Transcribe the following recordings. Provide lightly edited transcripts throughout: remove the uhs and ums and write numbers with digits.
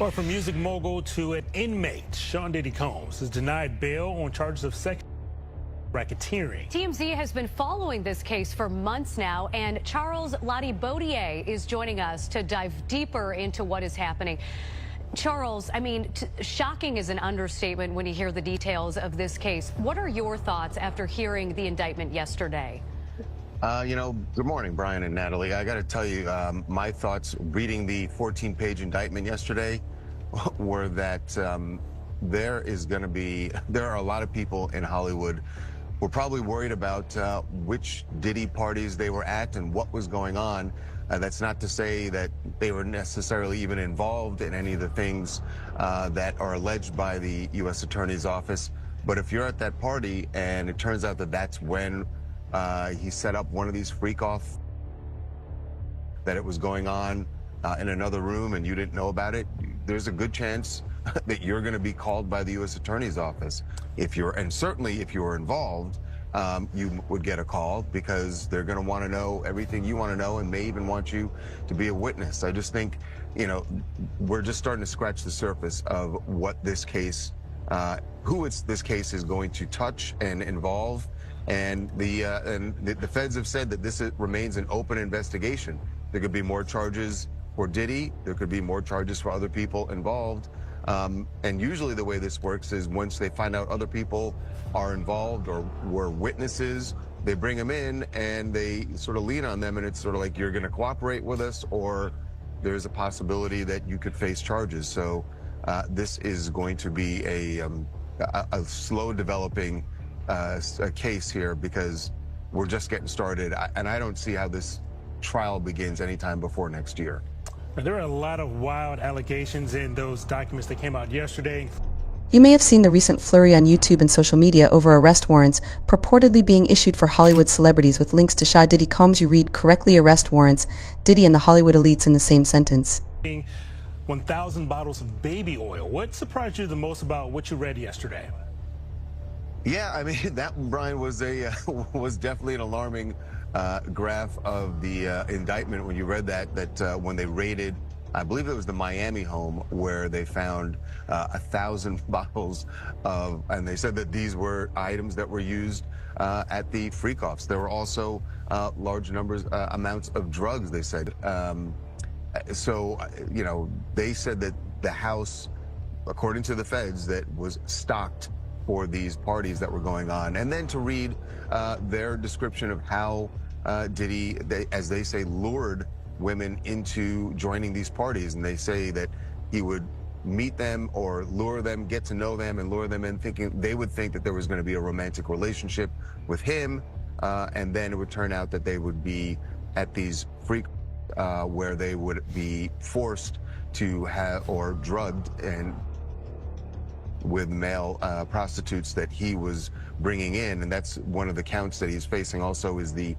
Or from music mogul to an inmate, Sean Diddy Combs is denied bail on charges of sex racketeering. TMZ has been following this case for months now, and Charles Lottie-Baudier is joining us to dive deeper into what is happening. Charles, I mean, shocking is an understatement when you hear the details of this case. What are your thoughts after hearing the indictment yesterday? Good morning, Brian and Natalie. I got to tell you, my thoughts reading the 14-page indictment yesterday were that there are a lot of people in Hollywood who are probably worried about which Diddy parties they were at and what was going on. That's not to say that they were necessarily even involved in any of the things that are alleged by the U.S. Attorney's Office. But if you're at that party and it turns out that that's when he set up one of these freak-off, that it was going on in another room and you didn't know about it, there's a good chance that you're going to be called by the U.S. Attorney's Office. And certainly if you were involved, you would get a call because they're going to want to know everything you want to know and may even want you to be a witness. I just think, we're just starting to scratch the surface of what this case, this case is going to touch and involve. And the feds have said that this remains an open investigation. There could be more charges for Diddy. There could be more charges for other people involved. And usually the way this works is once they find out other people are involved or were witnesses, they bring them in and they sort of lean on them, and it's sort of like, you're going to cooperate with us, or there's a possibility that you could face charges. So this is going to be a slow developing a case here because we're just getting started, and I don't see how this trial begins anytime before next year. There are a lot of wild allegations in those documents that came out yesterday. You may have seen the recent flurry on YouTube and social media over arrest warrants purportedly being issued for Hollywood celebrities with links to Sean Diddy Combs. You read correctly arrest warrants, Diddy and the Hollywood elites in the same sentence. 1,000 bottles of baby oil. What surprised you the most about what you read yesterday? Yeah, I mean, that, Brian, was definitely an alarming graph of the indictment when you read that when they raided, I believe it was the Miami home, where they found 1,000 bottles of, and they said that these were items that were used at the freak-offs. There were also large amounts of drugs, they said. So, they said that the house, according to the feds, that was stocked for these parties that were going on. And then to read their description of how Diddy, as they say, lured women into joining these parties. And they say that he would meet them or lure them, get to know them, and lure them in thinking they would think that there was going to be a romantic relationship with him. And then it would turn out that they would be at these freak where they would be forced to have, or drugged and with male prostitutes that he was bringing in. And that's one of the counts that he's facing also, is the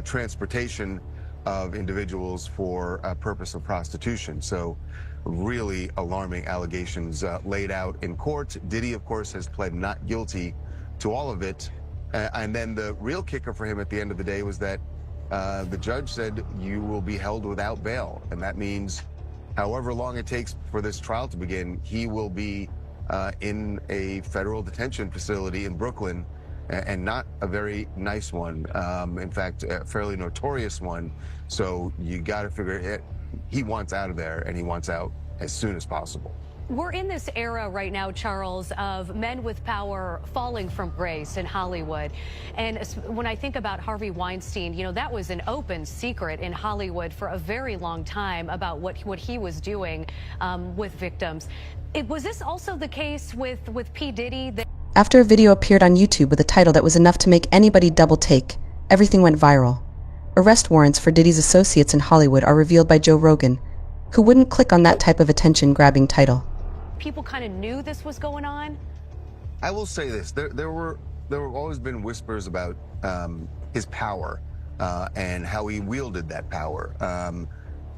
transportation of individuals for a purpose of prostitution. So really alarming allegations laid out in court. Diddy, of course, has pled not guilty to all of it. And then the real kicker for him at the end of the day was that the judge said, you will be held without bail. And that means however long it takes for this trial to begin, he will be in a federal detention facility in Brooklyn, and not a very nice one. In fact, a fairly notorious one. So you got to figure it. He wants out of there, and he wants out as soon as possible. We're in this era right now, Charles, of men with power falling from grace in Hollywood. And when I think about Harvey Weinstein, that was an open secret in Hollywood for a very long time about what he was doing with victims. Was this also the case with P. Diddy? After a video appeared on YouTube with a title that was enough to make anybody double take, everything went viral. Arrest warrants for Diddy's associates in Hollywood are revealed by Joe Rogan, who wouldn't click on that type of attention-grabbing title. People kind of knew this was going on? I will say this, there were always been whispers about his power and how he wielded that power.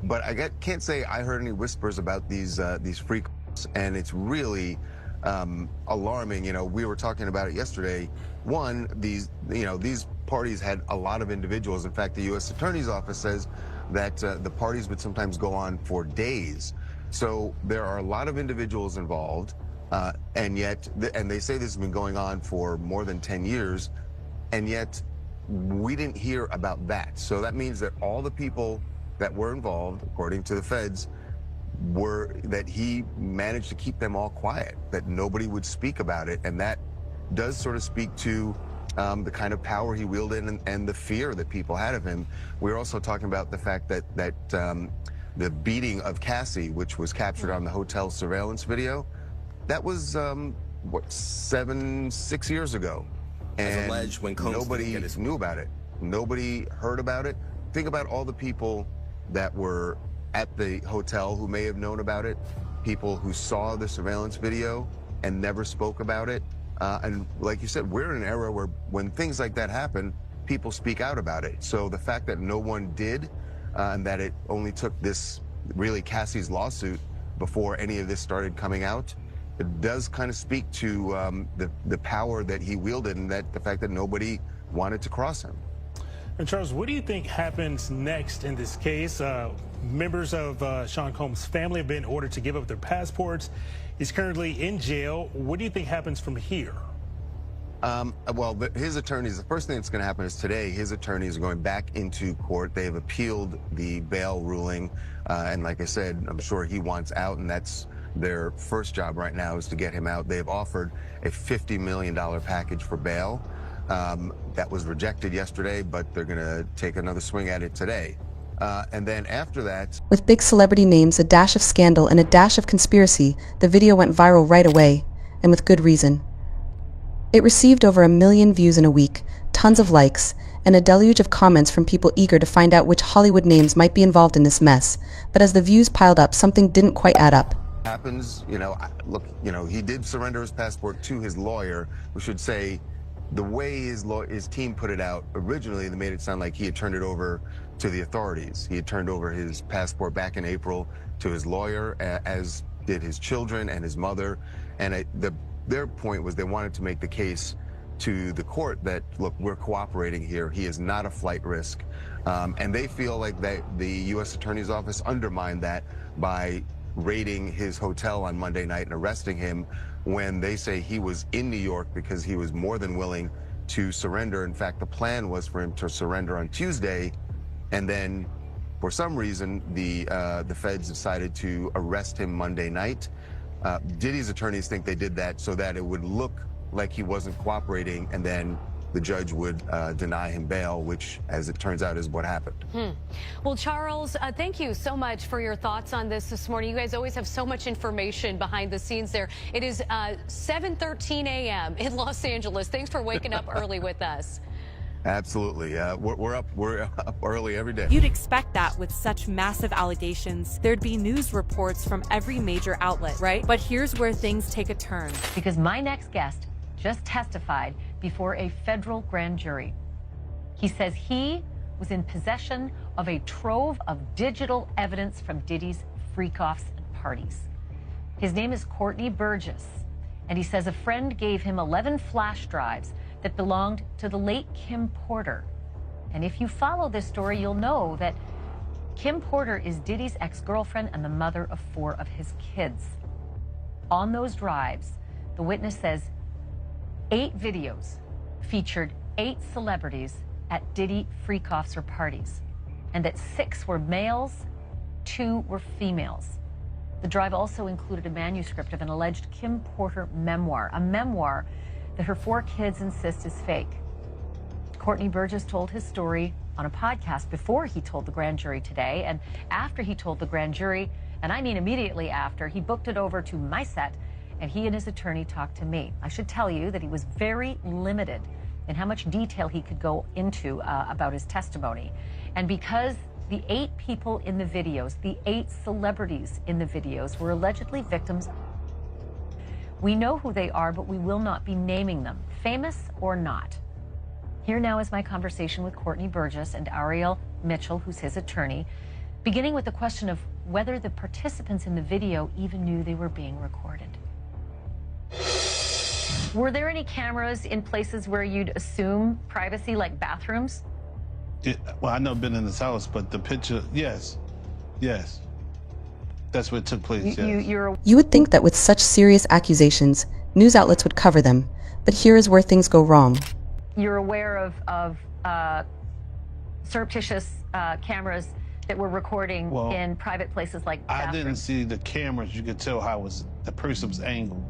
But I can't say I heard any whispers about these freaks, and it's really alarming. We were talking about it yesterday. One, these parties had a lot of individuals. In fact, the U.S. Attorney's Office says that the parties would sometimes go on for days. So there are a lot of individuals involved, and yet, and they say this has been going on for more than 10 years, and yet we didn't hear about that. So that means that all the people that were involved, according to the feds, that he managed to keep them all quiet, that nobody would speak about it. And that does sort of speak to the kind of power he wielded and the fear that people had of him. We're also talking about the fact that the beating of Cassie, which was captured on the hotel surveillance video, that was, what, 6 years ago. And alleged when Combs nobody knew about it. Nobody heard about it. Think about all the people that were at the hotel who may have known about it, people who saw the surveillance video and never spoke about it. And like you said, we're in an era where when things like that happen, people speak out about it. So the fact that no one did, and that it only took this, really Cassie's lawsuit before any of this started coming out, it does kind of speak to the power that he wielded, and that the fact that nobody wanted to cross him. And Charles, what do you think happens next in this case? Members of Sean Combs' family have been ordered to give up their passports. He's currently in jail. What do you think happens from here? Well, his attorneys, the first thing that's going to happen is today, his attorneys are going back into court. They have appealed the bail ruling. And like I said, I'm sure he wants out, and that's their first job right now is to get him out. They've offered a $50 million package for bail. That was rejected yesterday, but they're going to take another swing at it today. And then after that... With big celebrity names, a dash of scandal, and a dash of conspiracy, the video went viral right away, and with good reason. It received over 1 million views in a week, tons of likes, and a deluge of comments from people eager to find out which Hollywood names might be involved in this mess. But as the views piled up, something didn't quite add up. Happens, look, he did surrender his passport to his lawyer. We should say the way his team put it out, originally they made it sound like he had turned it over to the authorities. He had turned over his passport back in April to his lawyer, as did his children and his mother. And their point was they wanted to make the case to the court that, look, we're cooperating here. He is not a flight risk. And they feel like the U.S. Attorney's Office undermined that by raiding his hotel on Monday night and arresting him when they say he was in New York because he was more than willing to surrender. In fact, the plan was for him to surrender on Tuesday, and then for some reason the feds decided to arrest him Monday night. Diddy's attorneys think they did that so that it would look like he wasn't cooperating, and then the judge would deny him bail, which, as it turns out, is what happened. Well, Charles, thank you so much for your thoughts on this morning. You guys always have so much information behind the scenes there. It is 7:13 a.m. in Los Angeles. Thanks for waking up early with us. Absolutely. We're up early every day. You'd expect that with such massive allegations. There'd be news reports from every major outlet, right? But here's where things take a turn. Because my next guest just testified before a federal grand jury. He says he was in possession of a trove of digital evidence from Diddy's freak-offs and parties. His name is Courtney Burgess, and he says a friend gave him 11 flash drives that belonged to the late Kim Porter. And if you follow this story, you'll know that Kim Porter is Diddy's ex-girlfriend and the mother of 4 of his kids. On those drives, the witness says 8 videos featured 8 celebrities at Diddy freak-offs or parties, and that 6 were males, 2 were females. The drive also included a manuscript of an alleged Kim Porter memoir, a memoir that her 4 kids insist is fake. Courtney Burgess told his story on a podcast before he told the grand jury today, and after he told the grand jury, and I mean immediately after, he booked it over to my set, and he and his attorney talked to me. I should tell you that he was very limited in how much detail he could go into about his testimony. And because the 8 people in the videos, the 8 celebrities in the videos were allegedly victims, we know who they are, but we will not be naming them, famous or not. Here now is my conversation with Courtney Burgess and Ariel Mitchell, who's his attorney, beginning with the question of whether the participants in the video even knew they were being recorded. Were there any cameras in places where you'd assume privacy, like bathrooms? Well, I've never been in this house, but the picture, yes. That's what took place, yes. You would think that with such serious accusations, news outlets would cover them, but here is where things go wrong. You're aware of surreptitious cameras that were recording in private places like bathrooms. I didn't see the cameras. You could tell how the person was angled.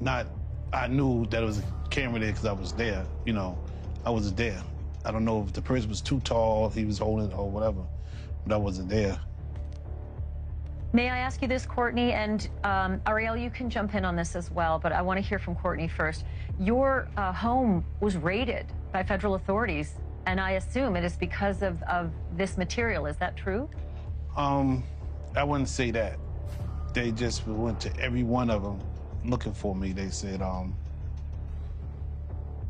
I knew that it was a camera there because I was there. You know, I was there. I don't know if the person was too tall, he was holding it or whatever, but I wasn't there. May I ask you this, Courtney? And Ariel, you can jump in on this as well, but I want to hear from Courtney first. Your home was raided by federal authorities, and I assume it is because of this material. Is that true? I wouldn't say that. They just went to every one of them looking for me. They said,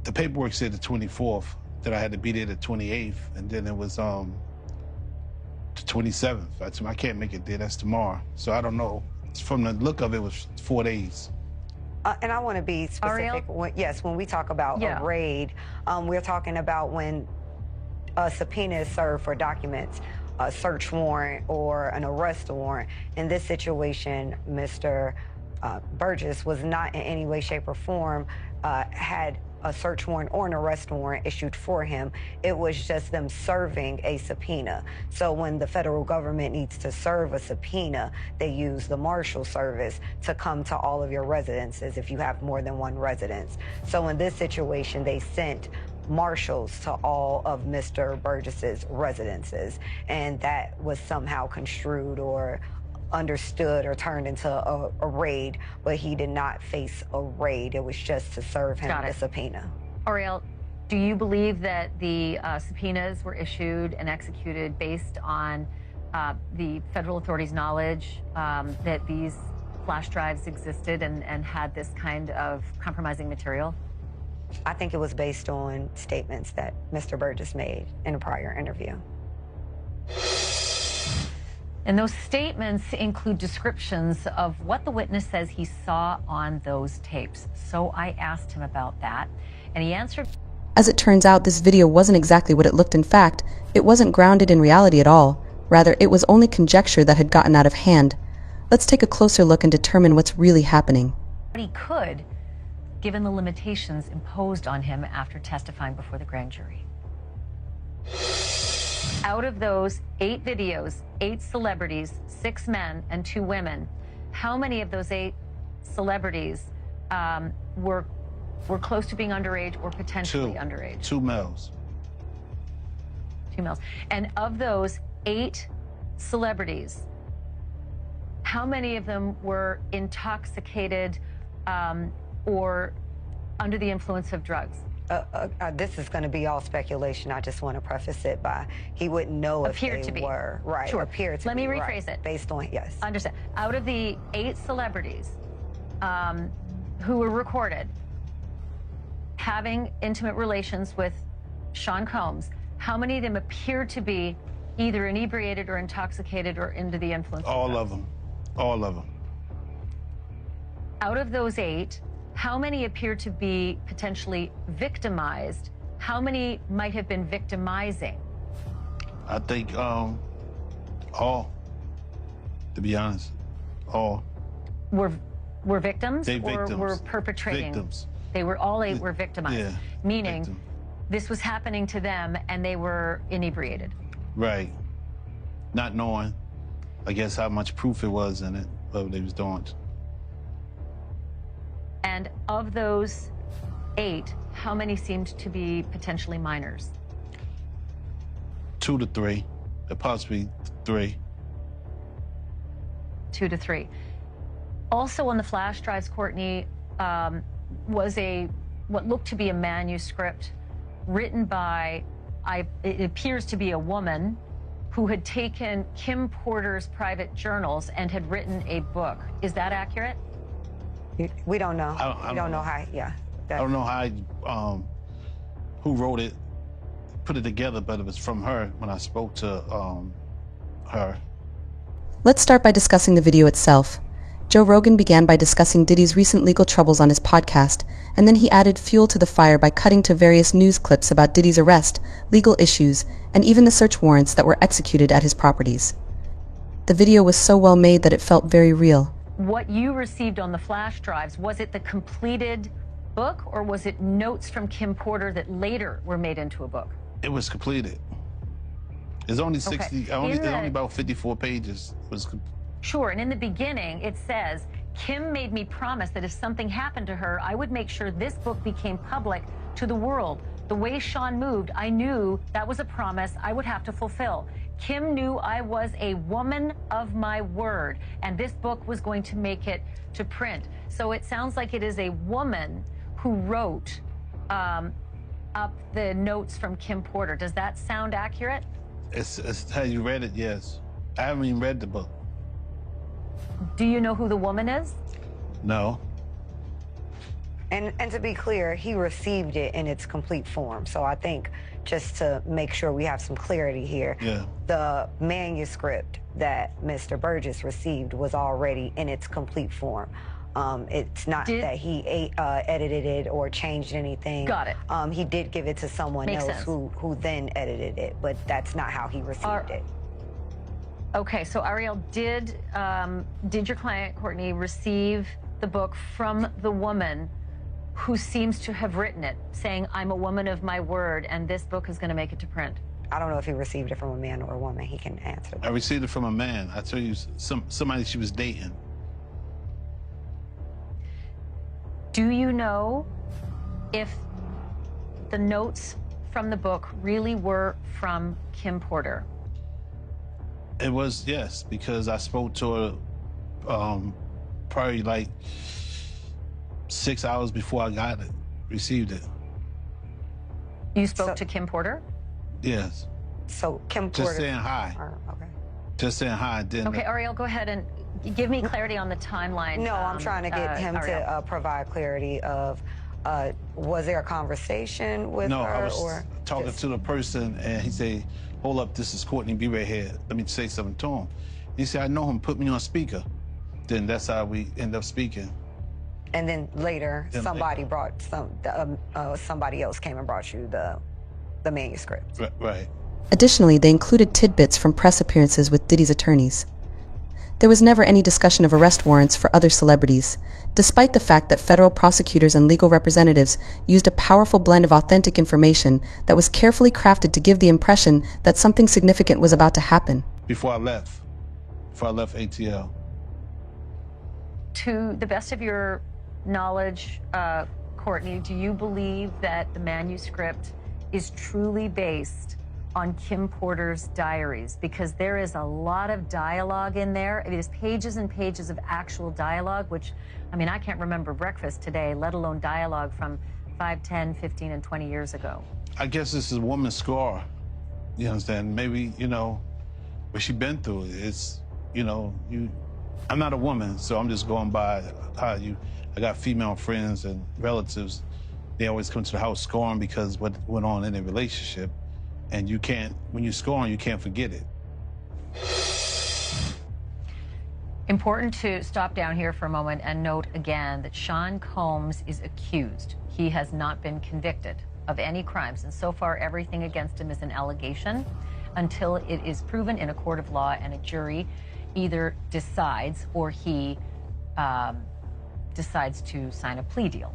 the paperwork said the 24th, that I had to be there the 28th, and then it was the 27th. I can't make it there, that's tomorrow. So I don't know. From the look of it, it was 4 days. And I want to be specific. When we talk about a raid, we're talking about when a subpoena is served for documents, a search warrant or an arrest warrant. In this situation, Mr. Burgess was not in any way, shape, or form had a search warrant or an arrest warrant issued for him. It was just them serving a subpoena. So when the federal government needs to serve a subpoena, they use the Marshal Service to come to all of your residences if you have more than one residence. So in this situation, they sent marshals to all of Mr. Burgess's residences, and that was somehow construed or understood or turned into a raid, but he did not face a raid. It was just to serve him a subpoena. Ariel, do you believe that the subpoenas were issued and executed based on the federal authorities' knowledge that these flash drives existed and had this kind of compromising material? I think it was based on statements that Mr. Burgess made in a prior interview. And those statements include descriptions of what the witness says he saw on those tapes. So I asked him about that, and he answered. As it turns out, this video wasn't exactly what it looked. In fact, it wasn't grounded in reality at all. Rather, it was only conjecture that had gotten out of hand. Let's take a closer look and determine what's really happening. But he could, given the limitations imposed on him after testifying before the grand jury. Out of those 8 videos, 8 celebrities, 6 men and 2 women, how many of those 8 celebrities were close to being underage or potentially underage? 2 males. 2 males. And of those 8 celebrities, how many of them were intoxicated or under the influence of drugs? This is going to be all speculation. I just want to preface it by he wouldn't know if they were. Right. Sure. Appeared to Let be. me rephrase it. Based on, yes. Understand. Out of the 8 celebrities who were recorded having intimate relations with Sean Combs, how many of them appeared to be either inebriated or intoxicated or under the influence of drugs? All of them. All of them. Out of those 8, how many appear to be potentially victimized? How many might have been victimizing? I think all, to be honest, all. Were victims They or victims. were perpetrating? Victims. They were all 8 were victimized. Yeah. Meaning Victim. this was happening to them and they were inebriated. Right. Not knowing, I guess, how much proof it was in it, what they was doing. And of those 8, how many seemed to be potentially minors? 2 to 3, possibly 3. 2 to 3. Also on the flash drives, Courtney, was what looked to be a manuscript written by, it appears to be a woman who had taken Kim Porter's private journals and had written a book. Is that accurate? We don't know. I don't know how. Yeah. I don't know how, who wrote it, put it together, but it was from her when I spoke to her. Let's start by discussing the video itself. Joe Rogan began by discussing Diddy's recent legal troubles on his podcast, and then he added fuel to the fire by cutting to various news clips about Diddy's arrest, legal issues, and even the search warrants that were executed at his properties. The video was so well made that it felt very real. What you received on the flash drives, was it the completed book, or was it notes from Kim Porter that later were made into a book? It was completed. It's only 60, Okay. only about 54 pages. Sure, and in the beginning, it says, Kim made me promise that if something happened to her, I would make sure this book became public to the world. The way Sean moved, I knew that was a promise I would have to fulfill. Kim knew I was a woman of my word, and this book was going to make it to print. So it sounds like it is a woman who wrote up the notes from Kim Porter. Does that sound accurate? It's how you read it, yes. I haven't even read the book. Do you know who the woman is? No. And to be clear, he received it in its complete form. So I think just to make sure we have some clarity here, the manuscript that Mr. Burgess received was already in its complete form. It's not that he edited it or changed anything. Got it. He did give it to someone else who then edited it, but that's not how he received it. Okay, so Ariel, did your client, Courtney, receive the book from the woman who seems to have written it, saying, I'm a woman of my word, and this book is going to make it to print? I don't know if he received it from a man or a woman. He can answer that. I received it from a man. I tell you, somebody she was dating. Do you know if the notes from the book really were from Kim Porter? It was, yes, because I spoke to her probably like 6 hours before I received it. You spoke to Kim Porter? Yes. So Kim Porter. Just saying hi. Okay. Just saying hi. Okay, Ariel, go ahead and give me clarity on the timeline. No, I'm trying to get him to provide clarity of, was there a conversation with her? No, I was talking to the person, and he said, hold up, this is Courtney, be right here. Let me say something to him. He said, I know him, put me on speaker. Then that's how we end up speaking. And then later, somebody brought somebody else came and brought you the manuscript. Right. Additionally, they included tidbits from press appearances with Diddy's attorneys. There was never any discussion of arrest warrants for other celebrities, despite the fact that federal prosecutors and legal representatives used a powerful blend of authentic information that was carefully crafted to give the impression that something significant was about to happen. Before I left ATL. To the best of your knowledge, Courtney, do you believe that the manuscript is truly based on Kim Porter's diaries? Because there is a lot of dialogue in there. It is pages and pages of actual dialogue, which, I mean, I can't remember breakfast today, let alone dialogue from 5, 10, 15, and 20 years ago. I guess this is a woman's scar. You understand? Maybe, what she been through. It's, I'm not a woman, so I'm just going by how I got female friends and relatives. They always come to the house scoring because what went on in their relationship. And you can't, when you're scoring, you can't forget it. Important to stop down here for a moment and note again that Sean Combs is accused. He has not been convicted of any crimes, and so far everything against him is an allegation until it is proven in a court of law and a jury either decides or he decides to sign a plea deal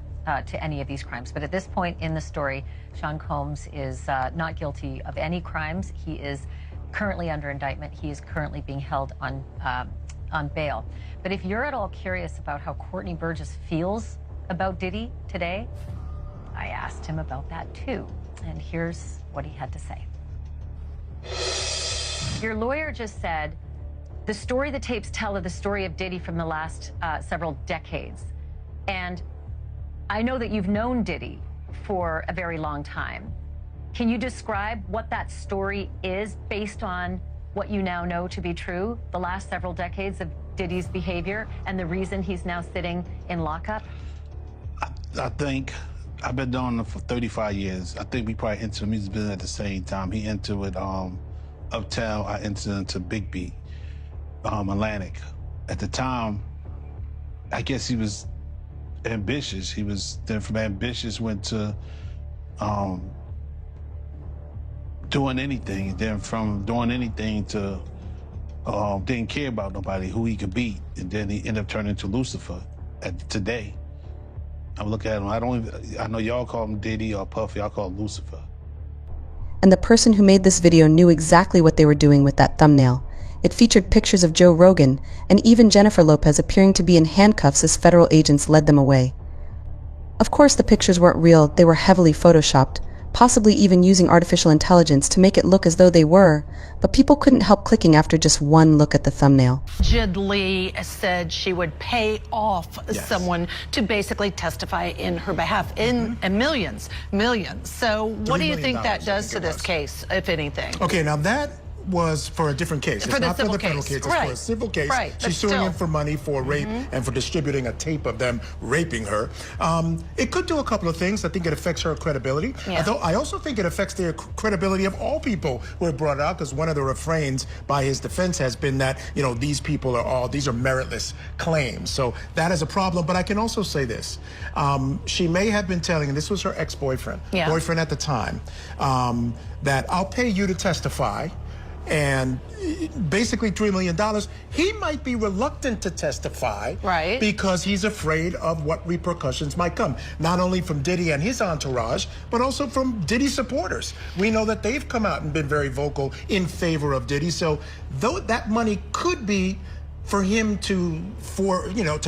to any of these crimes. But at this point in the story, Sean Combs is not guilty of any crimes. He is currently under indictment. He is currently being held on bail. But if you're at all curious about how Courtney Burgess feels about Diddy today, I asked him about that too. And here's what he had to say. Your lawyer just said, the story the tapes tell are the story of Diddy from the last several decades. And I know that you've known Diddy for a very long time. Can you describe what that story is based on what you now know to be true, the last several decades of Diddy's behavior and the reason he's now sitting in lockup? I think I've been doing it for 35 years. I think we probably entered the music business at the same time. He entered with Uptown, I entered into Big Beat, Atlantic. At the time, I guess he was ambitious. He was then from ambitious went to doing anything, and then from doing anything to didn't care about nobody, who he could beat, and then he ended up turning into Lucifer today. I look at him, I know y'all call him Diddy or Puffy, I call him Lucifer. And the person who made this video knew exactly what they were doing with that thumbnail. It featured pictures of Joe Rogan and even Jennifer Lopez appearing to be in handcuffs as federal agents led them away. Of course, the pictures weren't real, they were heavily photoshopped, possibly even using artificial intelligence to make it look as though they were, but people couldn't help clicking after just one look at the thumbnail. Allegedly said she would pay off someone to basically testify in her behalf in millions. So what do you think that does to this case, if anything? Okay, now that was for a different case. It's not for the federal case. It's for a civil case. She's suing him for money for rape and for distributing a tape of them raping her. It could do a couple of things. I think it affects her credibility. I also think it affects the credibility of all people who are brought out, because one of the refrains by his defense has been that, you know, these people are these are meritless claims. So that is a problem. But I can also say this. She may have been telling, and this was her ex-boyfriend, boyfriend at the time, that I'll pay you to testify. And basically $3 million, he might be reluctant to testify because he's afraid of what repercussions might come, not only from Diddy and his entourage, but also from Diddy supporters. We know that they've come out and been very vocal in favor of Diddy. So though that money could be for him to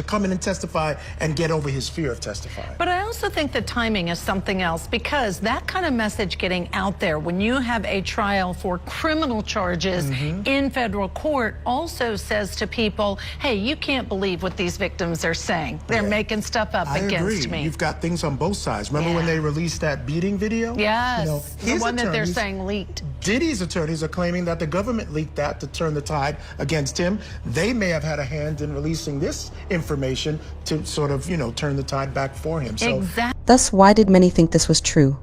come in and testify and get over his fear of testifying. But I also think the timing is something else, because that kind of message getting out there when you have a trial for criminal charges in federal court also says to people, hey, you can't believe what these victims are saying. They're making stuff up against me. You've got things on both sides. Remember when they released that beating video? Yes, the one that they're saying leaked. Diddy's attorneys are claiming that the government leaked that to turn the tide against him. They may have had a hand in releasing this information to sort of, turn the tide back for him. So Thus, why did many think this was true?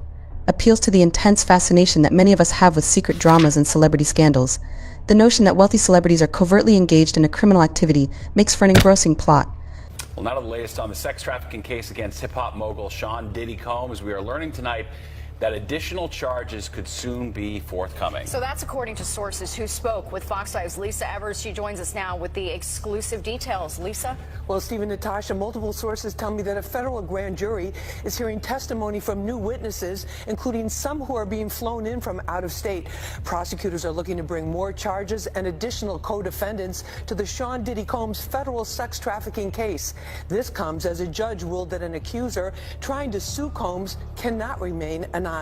Appeals to the intense fascination that many of us have with secret dramas and celebrity scandals. The notion that wealthy celebrities are covertly engaged in a criminal activity makes for an engrossing plot. Well, now to the latest on the sex trafficking case against hip-hop mogul Sean Diddy Combs. We are learning tonight that additional charges could soon be forthcoming. So that's according to sources who spoke with Fox 5's Lisa Evers. She joins us now with the exclusive details. Lisa? Well, Stephen, Natasha, multiple sources tell me that a federal grand jury is hearing testimony from new witnesses, including some who are being flown in from out of state. Prosecutors are looking to bring more charges and additional co-defendants to the Sean Diddy Combs federal sex trafficking case. This comes as a judge ruled that an accuser trying to sue Combs cannot remain anonymous.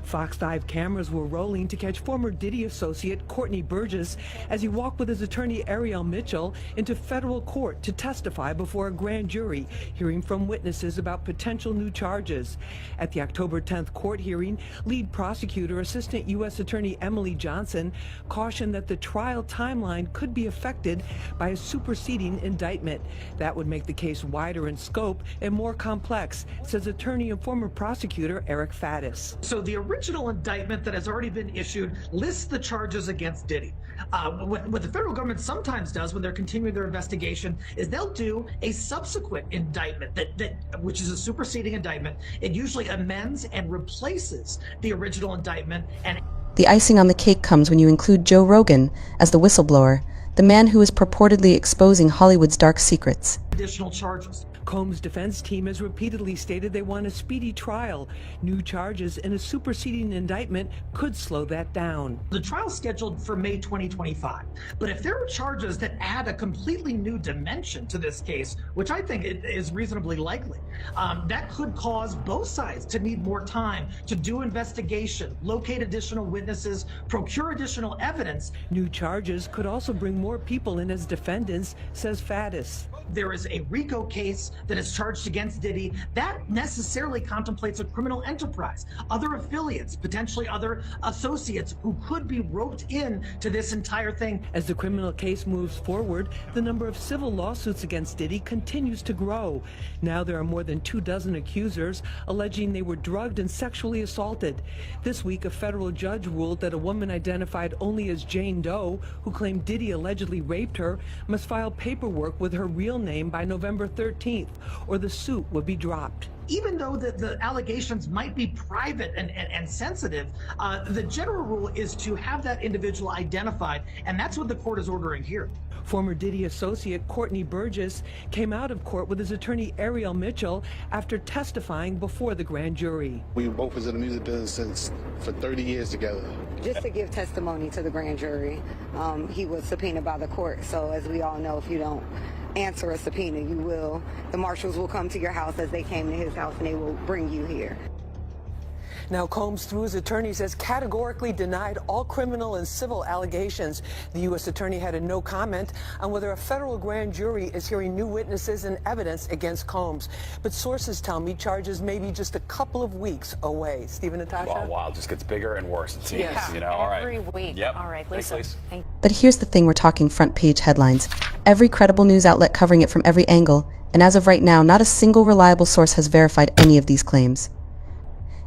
Fox 5 cameras were rolling to catch former Diddy associate Courtney Burgess as he walked with his attorney Ariel Mitchell into federal court to testify before a grand jury, hearing from witnesses about potential new charges. At the October 10th court hearing, lead prosecutor Assistant U.S. Attorney Emily Johnson cautioned that the trial timeline could be affected by a superseding indictment. That would make the case wider in scope and more complex, says attorney and former prosecutor Eric Faddis. So the original indictment that has already been issued lists the charges against Diddy. What the federal government sometimes does when they're continuing their investigation is they'll do a subsequent indictment which is a superseding indictment. It usually amends and replaces the original indictment. And the icing on the cake comes when you include Joe Rogan as the whistleblower, the man who is purportedly exposing Hollywood's dark secrets. Additional charges. Combs' defense team has repeatedly stated they want a speedy trial. New charges and a superseding indictment could slow that down. The trial's scheduled for May 2025. But if there are charges that add a completely new dimension to this case, which I think is reasonably likely, that could cause both sides to need more time to do investigation, locate additional witnesses, procure additional evidence. New charges could also bring more people in as defendants, says Faddis. There is a RICO case that is charged against Diddy. That necessarily contemplates a criminal enterprise, other affiliates, potentially other associates who could be roped in to this entire thing. As the criminal case moves forward, the number of civil lawsuits against Diddy continues to grow. Now there are more than 24 accusers alleging they were drugged and sexually assaulted. This week, a federal judge ruled that a woman identified only as Jane Doe, who claimed Diddy allegedly raped her, must file paperwork with her real name by November 13th, or the suit would be dropped. even though the allegations might be private and sensitive, the general rule is to have that individual identified, and that's what the court is ordering here. Former Diddy associate Courtney Burgess came out of court with his attorney Ariel Mitchell after testifying before the grand jury. We both was in the music business for 30 years together. Just to give testimony to the grand jury, he was subpoenaed by the court. So as we all know, if you don't answer a subpoena, the marshals will come to your house as they came to his house, and they will bring you here. Now, Combs, through his attorneys, has categorically denied all criminal and civil allegations. The U.S. attorney had a no comment on whether a federal grand jury is hearing new witnesses and evidence against Combs. But sources tell me charges may be just a couple of weeks away. Stephen, Natasha? Wow, it just gets bigger and worse, it seems. Yeah. You know, all right. Every week. Yep. All right, Lisa. Thank you. But here's the thing, we're talking front page headlines. Every credible news outlet covering it from every angle, and as of right now, not a single reliable source has verified any of these claims.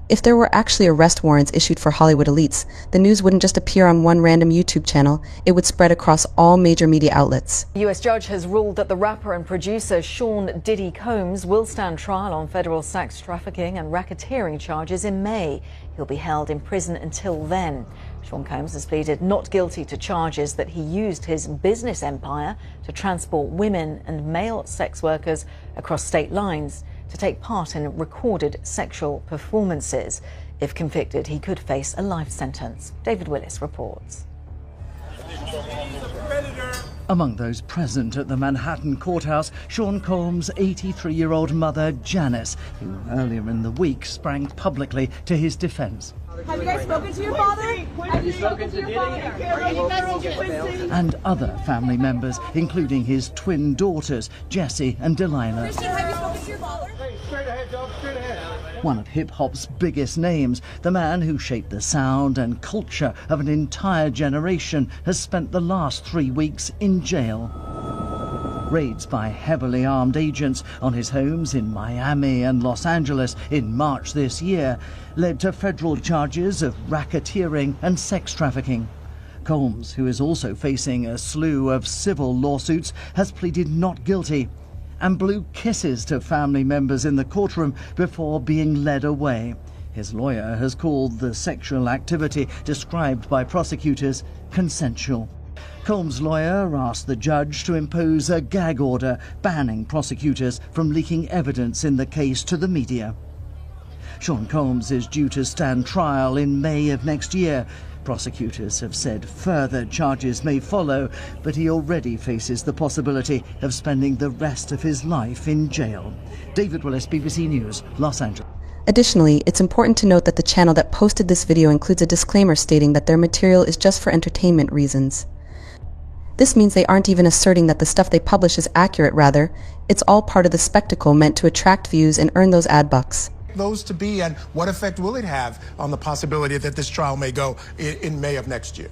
If there were actually arrest warrants issued for Hollywood elites, the news wouldn't just appear on one random YouTube channel, it would spread across all major media outlets. A U.S. judge has ruled that the rapper and producer Sean Diddy Combs will stand trial on federal sex trafficking and racketeering charges in May. He'll be held in prison until then. Sean Combs has pleaded not guilty to charges that he used his business empire to transport women and male sex workers across state lines to take part in recorded sexual performances. If convicted, he could face a life sentence. David Willis reports. Among those present at the Manhattan courthouse, Sean Combs' 83-year-old mother, Janice, who earlier in the week sprang publicly to his defense. Have you guys spoken to your father? Have you spoken to your father? And other family members, including his twin daughters, Jessie and Delilah. Christian, have you spoken to your father? Straight ahead, dog, straight ahead. One of hip-hop's biggest names, the man who shaped the sound and culture of an entire generation, has spent the last 3 weeks in jail. Raids by heavily armed agents on his homes in Miami and Los Angeles in March this year led to federal charges of racketeering and sex trafficking. Combs, who is also facing a slew of civil lawsuits, has pleaded not guilty and blew kisses to family members in the courtroom before being led away. His lawyer has called the sexual activity described by prosecutors consensual. Combs' lawyer asked the judge to impose a gag order banning prosecutors from leaking evidence in the case to the media. Sean Combs is due to stand trial in May of next year. Prosecutors have said further charges may follow, but he already faces the possibility of spending the rest of his life in jail. David Willis, BBC News, Los Angeles. Additionally, it's important to note that the channel that posted this video includes a disclaimer stating that their material is just for entertainment reasons. This means they aren't even asserting that the stuff they publish is accurate, rather, it's all part of the spectacle meant to attract views and earn those ad bucks. Those to be, and what effect will it have on the possibility that this trial may go in May of next year?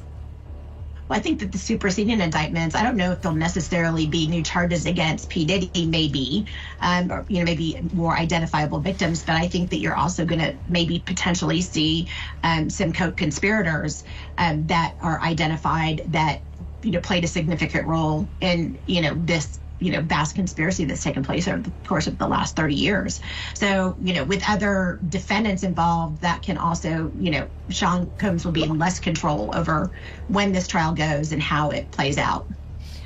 Well, I think that the superseding indictments, I don't know if they'll necessarily be new charges against P. Diddy, maybe, or, maybe more identifiable victims, but I think that you're also going to maybe potentially see some co-conspirators that are identified that, played a significant role in, this vast conspiracy that's taken place over the course of the last 30 years. So, with other defendants involved, that can also, Sean Combs will be in less control over when this trial goes and how it plays out.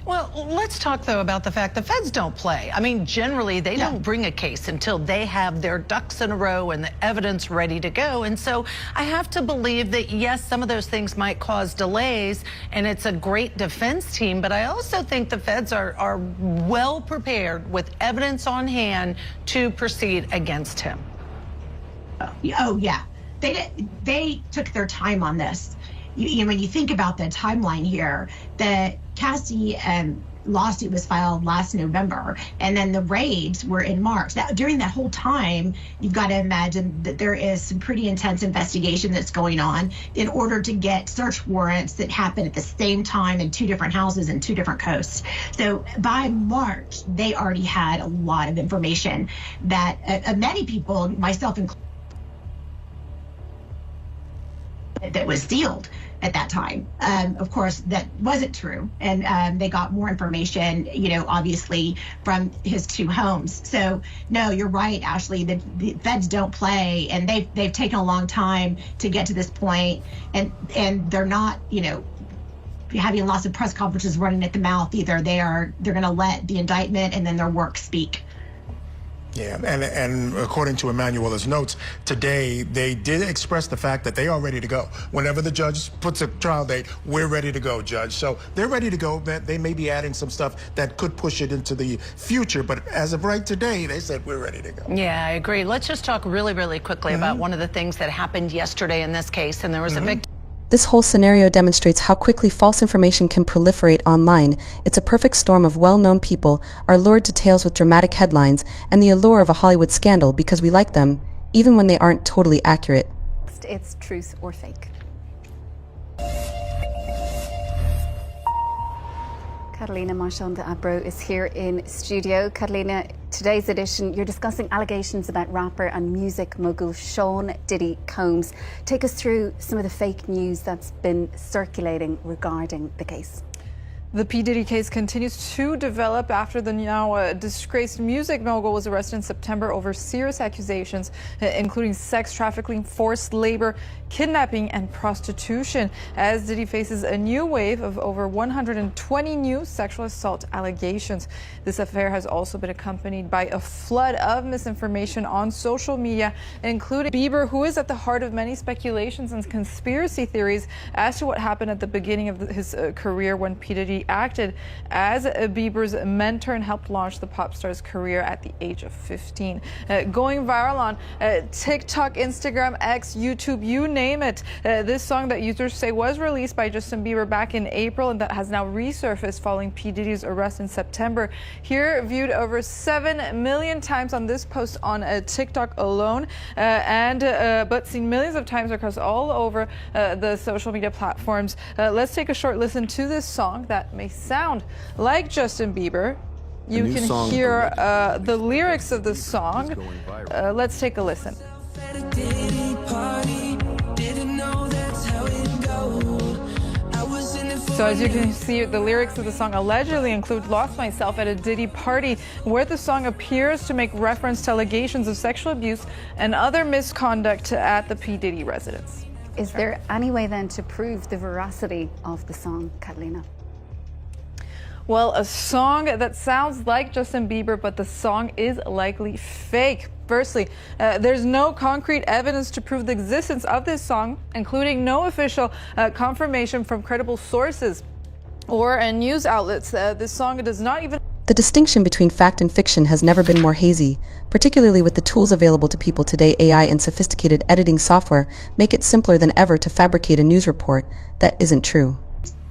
Well, let's talk, though, about the fact the feds don't play. I mean, generally, they don't bring a case until they have their ducks in a row and the evidence ready to go. And so I have to believe that, yes, some of those things might cause delays, and it's a great defense team. But I also think the feds are well prepared with evidence on hand to proceed against him. Oh, yeah. They took their time on this. When you think about the timeline here, the Cassie lawsuit was filed last November, and then the raids were in March. During that whole time, you've got to imagine that there is some pretty intense investigation that's going on in order to get search warrants that happen at the same time in 2 different houses and 2 different coasts. So by March, they already had a lot of information that many people, myself included, that was sealed at that time. Of course, that wasn't true. And they got more information, obviously from his 2 homes. So, no, you're right, Ashley. The feds don't play, and they've taken a long time to get to this point, and they're not, having lots of press conferences running at the mouth either. They're going to let the indictment and then their work speak. Yeah, and according to Emanuela's notes, today they did express the fact that they are ready to go. Whenever the judge puts a trial date, we're ready to go, Judge. So they're ready to go. They may be adding some stuff that could push it into the future, but as of right today, they said we're ready to go. Yeah, I agree. Let's just talk really, really quickly about one of the things that happened yesterday in this case, and there was a victim. This whole scenario demonstrates how quickly false information can proliferate online. It's a perfect storm of well-known people are lured to tales with dramatic headlines and the allure of a Hollywood scandal because we like them, even when they aren't totally accurate. It's truth or fake. Catalina Marchand de Abro is here in studio. Catalina, today's edition, you're discussing allegations about rapper and music mogul Sean Diddy Combs. Take us through some of the fake news that's been circulating regarding the case. The P. Diddy case continues to develop after the now disgraced music mogul was arrested in September over serious accusations, including sex trafficking, forced labor, kidnapping, and prostitution, as Diddy faces a new wave of over 120 new sexual assault allegations. This affair has also been accompanied by a flood of misinformation on social media, including Bieber, who is at the heart of many speculations and conspiracy theories as to what happened at the beginning of his career when P. Diddy acted as Bieber's mentor and helped launch the pop star's career at the age of 15. Going viral on TikTok, Instagram, X, YouTube, you name it. This song that users say was released by Justin Bieber back in April and that has now resurfaced following P. Diddy's arrest in September. Here, viewed over 7 million times on this post on TikTok alone, but seen millions of times across all over the social media platforms. Let's take a short listen to this song that may sound like Justin Bieber. You can hear the lyrics of the song. Let's take a listen. So as you can see, the lyrics of the song allegedly include "Lost myself at a Diddy party," where the song appears to make reference to allegations of sexual abuse and other misconduct at the P. Diddy residence. Is there any way then to prove the veracity of the song, Catalina? Well, a song that sounds like Justin Bieber, but the song is likely fake. Firstly, there's no concrete evidence to prove the existence of this song, including no official confirmation from credible sources or news outlets. This song does not even... The distinction between fact and fiction has never been more hazy, particularly with the tools available to people today. AI and sophisticated editing software make it simpler than ever to fabricate a news report that isn't true.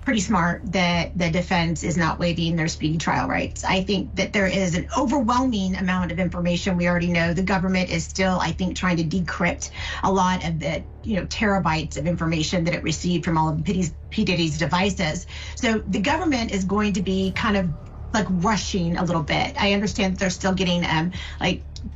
Pretty smart that the defense is not waiving their speedy trial rights. I think that there is an overwhelming amount of information we already know. The government is still, I think, trying to decrypt a lot of the terabytes of information that it received from all of P. Diddy's devices. So the government is going to be kind of like rushing a little bit. I understand that they're still getting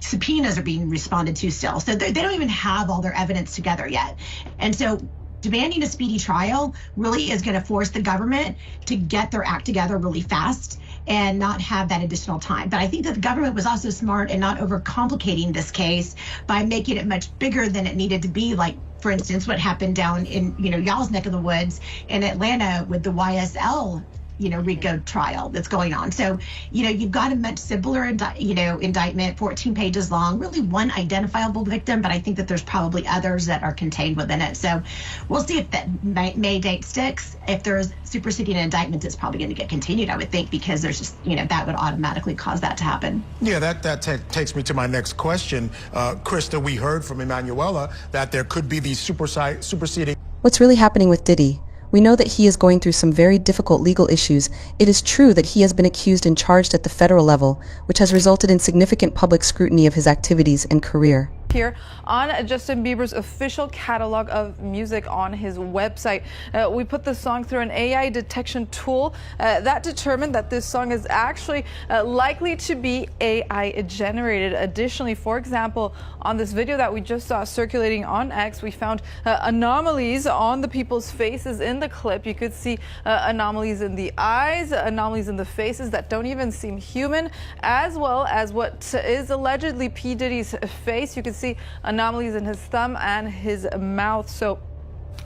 subpoenas are being responded to still. So they don't even have all their evidence together yet. And so demanding a speedy trial really is going to force the government to get their act together really fast and not have that additional time. But I think that the government was also smart in not overcomplicating this case by making it much bigger than it needed to be. Like, for instance, what happened down in, y'all's neck of the woods in Atlanta with the YSL RICO trial that's going on. So, you've got a much simpler, indictment, 14 pages long, really one identifiable victim, but I think that there's probably others that are contained within it. So we'll see if that May date sticks. If there's superseding indictments, it's probably going to get continued, I would think, because there's just, that would automatically cause that to happen. Yeah, that takes me to my next question. Krista, we heard from Emanuela that there could be these superseding. What's really happening with Diddy? We know that he is going through some very difficult legal issues. It is true that he has been accused and charged at the federal level, which has resulted in significant public scrutiny of his activities and career. Here on Justin Bieber's official catalog of music on his website. We put the song through an AI detection tool that determined that this song is actually likely to be AI generated. Additionally, for example, on this video that we just saw circulating on X, we found anomalies on the people's faces in the clip. You could see anomalies in the eyes, anomalies in the faces that don't even seem human, as well as what is allegedly P. Diddy's face. You could see anomalies in his thumb and his mouth. So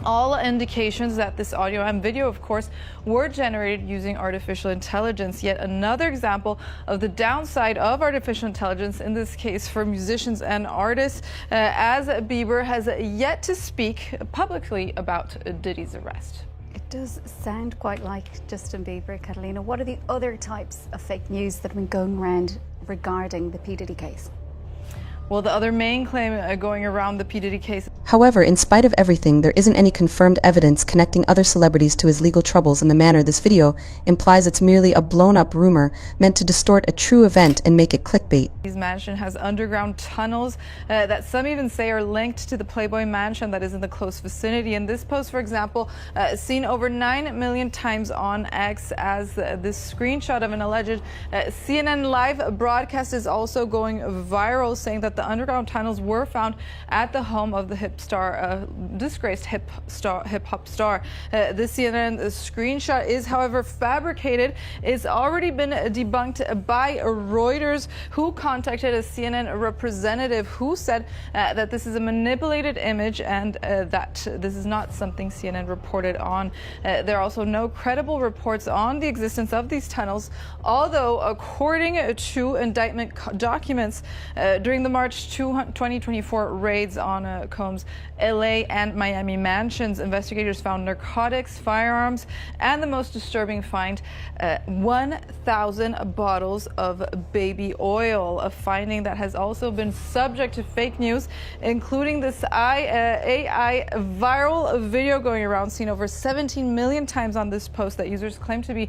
all indications that this audio and video, of course, were generated using artificial intelligence. Yet another example of the downside of artificial intelligence, in this case for musicians and artists, as Bieber has yet to speak publicly about Diddy's arrest. It does sound quite like Justin Bieber, Catalina. What are the other types of fake news that have been going around regarding the P. Diddy case? Well, the other main claim going around the P. Diddy case. However, in spite of everything, there isn't any confirmed evidence connecting other celebrities to his legal troubles in the manner this video implies. It's merely a blown-up rumor meant to distort a true event and make it clickbait. His mansion has underground tunnels that some even say are linked to the Playboy mansion that is in the close vicinity. And this post, for example, seen over 9 million times on X, as this screenshot of an alleged CNN live broadcast is also going viral, saying that the underground tunnels were found at the home of the disgraced hip hop star. The CNN screenshot is, however, fabricated. It's already been debunked by Reuters, who contacted a CNN representative who said that this is a manipulated image and that this is not something CNN reported on. There are also no credible reports on the existence of these tunnels, although according to indictment documents during the March 2024 raids on Combs' LA and Miami mansions, investigators found narcotics, firearms, and the most disturbing find, 1,000 bottles of baby oil, a finding that has also been subject to fake news, including this AI viral video going around, seen over 17 million times on this post, that users claim to be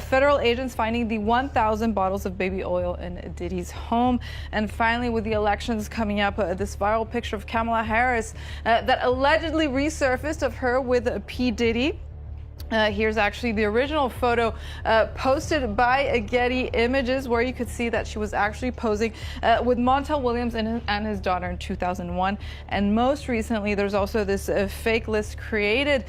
federal agents finding the 1,000 bottles of baby oil in Diddy's home. And finally, with the elections coming up, this viral picture of Kamala Harris that allegedly resurfaced of her with P. Diddy. Here's actually the original photo posted by Getty Images, where you could see that she was actually posing with Montel Williams and his daughter in 2001. And most recently, there's also this fake list created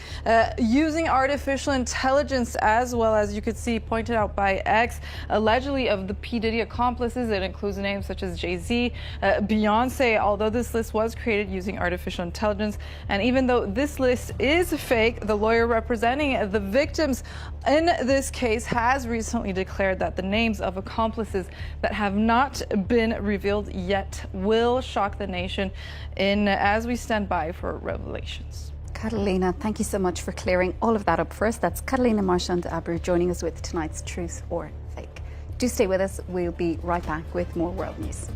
using artificial intelligence, as well as you could see pointed out by X, allegedly of the P. Diddy accomplices. It includes names such as Jay-Z, Beyonce, although this list was created using artificial intelligence. And even though this list is fake, the lawyer representing the victims in this case has recently declared that the names of accomplices that have not been revealed yet will shock the nation as we stand by for revelations. Catalina, thank you so much for clearing all of that up for us. That's Catalina Marchand-Abreu joining us with tonight's Truth or Fake. Do stay with us. We'll be right back with more world news.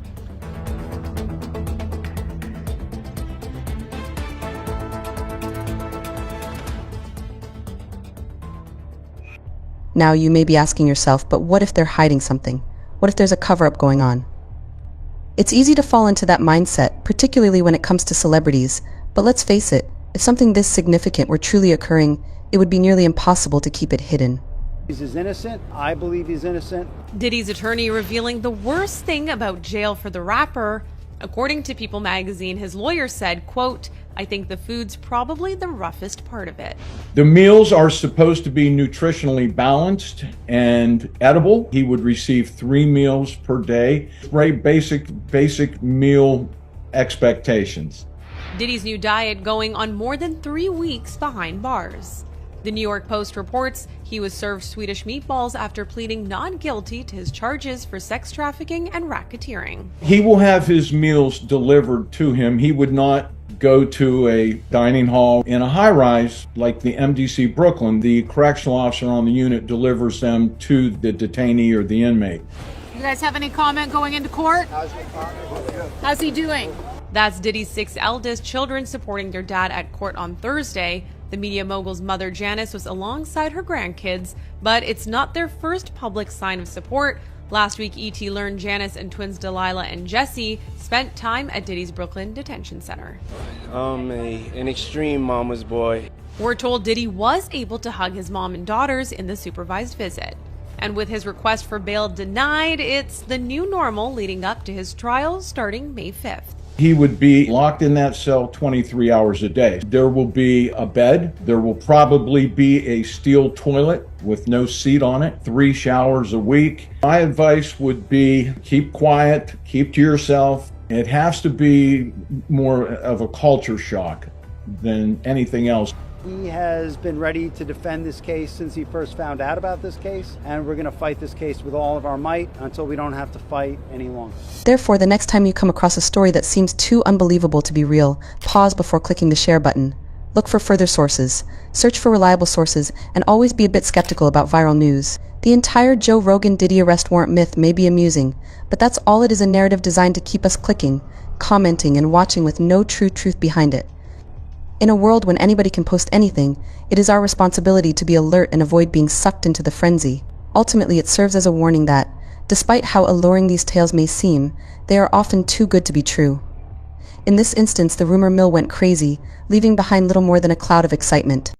Now you may be asking yourself, but what if they're hiding something? What if there's a cover-up going on? It's easy to fall into that mindset, particularly when it comes to celebrities. But let's face it, if something this significant were truly occurring, it would be nearly impossible to keep it hidden. He's innocent. I believe he's innocent. Diddy's attorney revealing the worst thing about jail for the rapper. According to People magazine, his lawyer said, quote, "I think the food's probably the roughest part of it." The meals are supposed to be nutritionally balanced and edible. He would receive 3 meals per day, right? Basic meal expectations. Diddy's new diet going on more than 3 weeks behind bars. The New York Post reports he was served Swedish meatballs after pleading not guilty to his charges for sex trafficking and racketeering. He will have his meals delivered to him. He would not go to a dining hall in a high-rise like the MDC Brooklyn. The correctional officer on the unit delivers them to the detainee or the inmate. You guys have any comment going into court? How's he doing? That's Diddy's 6 eldest children supporting their dad at court on Thursday. The media mogul's mother, Janice, was alongside her grandkids, but it's not their first public sign of support. Last week, ET learned Janice and twins Delilah and Jesse spent time at Diddy's Brooklyn detention center. I'm an extreme mama's boy. We're told Diddy was able to hug his mom and daughters in the supervised visit. And with his request for bail denied, it's the new normal leading up to his trial starting May 5th. He would be locked in that cell 23 hours a day. There will be a bed. There will probably be a steel toilet with no seat on it, 3 showers a week. My advice would be keep quiet, keep to yourself. It has to be more of a culture shock than anything else. He has been ready to defend this case since he first found out about this case, and we're going to fight this case with all of our might until we don't have to fight any longer. Therefore, the next time you come across a story that seems too unbelievable to be real, pause before clicking the share button. Look for further sources, search for reliable sources, and always be a bit skeptical about viral news. The entire Joe Rogan Diddy arrest warrant myth may be amusing, but that's all it is, a narrative designed to keep us clicking, commenting, and watching with no true truth behind it. In a world when anybody can post anything, it is our responsibility to be alert and avoid being sucked into the frenzy. Ultimately, it serves as a warning that, despite how alluring these tales may seem, they are often too good to be true. In this instance, the rumor mill went crazy, leaving behind little more than a cloud of excitement.